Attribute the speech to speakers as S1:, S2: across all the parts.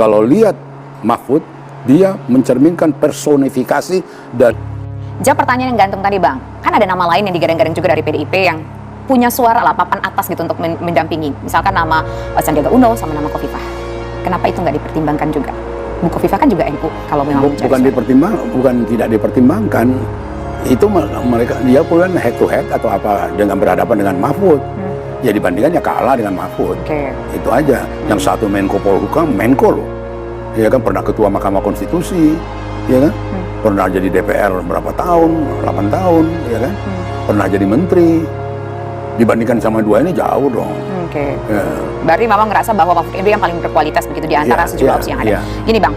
S1: Kalau lihat Mahfud, dia mencerminkan personifikasi dan...
S2: Jawab pertanyaan yang gantung tadi Bang, kan ada nama lain yang digadang-gadang juga dari PDIP yang punya suara lah, papan atas gitu untuk mendampingi. Misalkan nama Sandiaga Uno sama nama Khofifah. Kenapa itu nggak dipertimbangkan juga? Bu Khofifah kan juga NU kalau memang
S1: bukan tidak dipertimbangkan. Itu mereka, dia pun head to head atau apa dengan berhadapan dengan Mahfud. Ya dibandingkan ya kalah dengan Mahfud. Itu aja. Yang satu Menko Polhukam, Menko loh. Ya kan pernah ketua Mahkamah Konstitusi, ya kan? Pernah jadi DPR berapa tahun, 8 tahun, ya kan? Pernah jadi menteri. Dibandingkan sama dua ini jauh dong. Ya.
S2: Berarti Mama ngerasa bahwa Mahfud itu yang paling berkualitas begitu di antara sejumlah opsi yang ada. Gini Bang,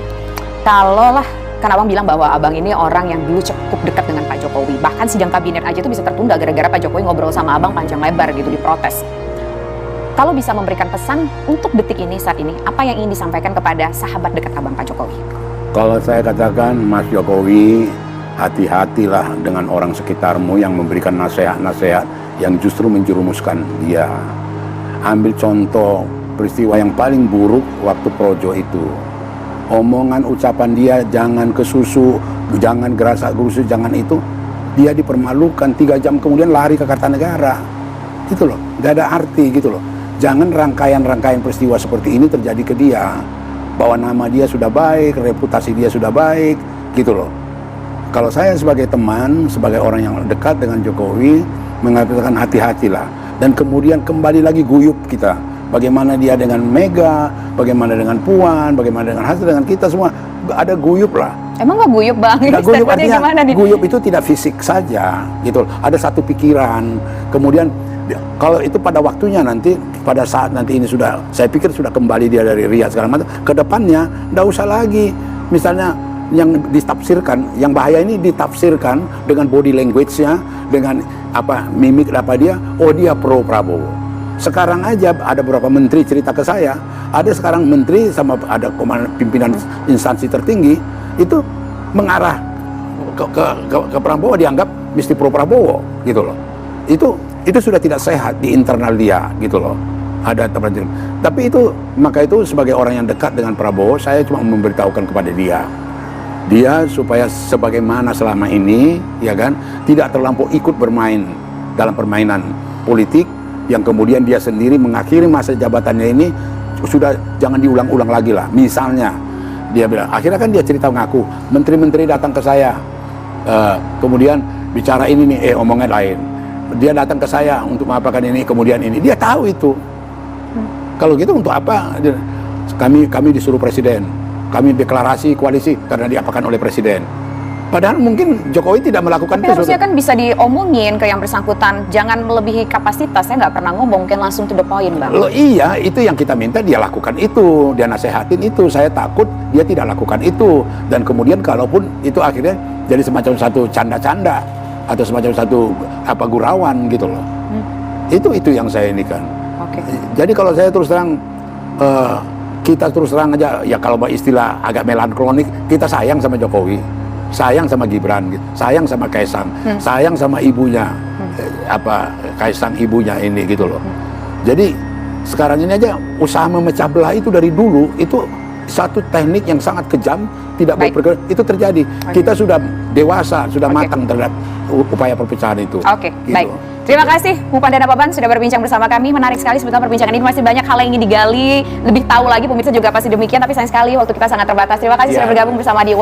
S2: kalau lah kan Abang bilang bahwa Abang ini orang yang dulu cukup dekat dengan Pak Jokowi. Bahkan sidang kabinet aja tuh bisa tertunda gara-gara Pak Jokowi ngobrol sama Abang panjang lebar gitu di protes. Kalau bisa memberikan pesan untuk detik ini, saat ini, apa yang ingin disampaikan kepada sahabat dekat Abang Pak Jokowi?
S1: Kalau saya katakan, Mas Jokowi, hati-hatilah dengan orang sekitarmu yang memberikan nasihat-nasihat yang justru menjerumuskan dia. Ambil contoh peristiwa yang paling buruk waktu Projo itu. Omongan ucapan dia jangan kesusu, jangan gerasa-gerusu, jangan itu. Dia dipermalukan, 3 jam kemudian lari ke Kartanegara. Itu loh, gak ada arti gitu loh. Jangan rangkaian-rangkaian peristiwa seperti ini terjadi ke dia. Bahwa nama dia sudah baik, reputasi dia sudah baik, gitu loh. Kalau saya sebagai teman, sebagai orang yang dekat dengan Jokowi, mengatakan hati-hatilah. Dan kemudian kembali lagi guyup kita. Bagaimana dia dengan Mega, bagaimana dengan Puan, bagaimana dengan Hasil, dengan kita semua. Ada guyup lah.
S2: Emang nggak guyup Bang?
S1: Nggak guyup artinya, guyup itu tidak fisik saja, gitu loh. Ada satu pikiran, kemudian kalau itu pada waktunya nanti, pada saat nanti ini sudah, saya pikir sudah kembali dia dari Riyadh segala macam, ke depannya nggak usah lagi, misalnya yang ditafsirkan, yang bahaya ini ditafsirkan dengan body language-nya, dengan apa mimik apa dia, oh dia pro Prabowo. Sekarang aja ada beberapa menteri cerita ke saya, ada sekarang menteri sama ada pimpinan instansi tertinggi itu mengarah ke Prabowo, dianggap mesti pro Prabowo gitu loh. Itu sudah tidak sehat di internal dia gitu loh. Ada tempat. Tapi itu, maka itu sebagai orang yang dekat dengan Prabowo, saya cuma memberitahukan kepada dia supaya sebagaimana selama ini, ya kan, tidak terlampau ikut bermain dalam permainan politik yang kemudian dia sendiri mengakhiri masa jabatannya ini, sudah jangan diulang-ulang lagi lah. Misalnya dia bilang, akhirnya kan dia cerita ngaku, menteri-menteri datang ke saya, kemudian bicara ini nih, omongnya lain. Dia datang ke saya untuk mengapakan ini, kemudian ini. Dia tahu itu. Kalau gitu untuk apa? Kami disuruh presiden, kami deklarasi koalisi karena diapakan oleh presiden. Padahal mungkin Jokowi tidak melakukan
S2: itu. Tapi harusnya kan bisa diomongin ke yang bersangkutan, jangan melebihi kapasitas. Saya nggak pernah ngomong, mungkin langsung to the point Bang.
S1: Loh iya, itu yang kita minta dia lakukan itu, dia nasehatin itu. Saya takut dia tidak lakukan itu. Dan kemudian kalaupun itu akhirnya jadi semacam satu canda-canda atau semacam satu apa gurauan gitu loh. Itu yang saya ini kan. Jadi kalau saya terus terang, kita terus terang aja ya, kalau istilah agak melankronik, kita sayang sama Jokowi, sayang sama Gibran, sayang sama Kaisang, sayang sama ibunya, Kaisang ibunya ini gitu loh. Jadi sekarang ini aja usaha memecah belah itu dari dulu itu satu teknik yang sangat kejam, tidak berperkara, itu terjadi. Kita sudah dewasa, sudah matang terhadap upaya perpecahan itu.
S2: Gitu. Baik. Terima kasih Bu Pandana Paban sudah berbincang bersama kami. Menarik sekali sebetulnya perbincangan ini, masih banyak hal yang ingin digali, lebih tahu lagi, pemirsa juga pasti demikian, tapi sayang sekali waktu kita sangat terbatas. Terima kasih sudah bergabung bersama di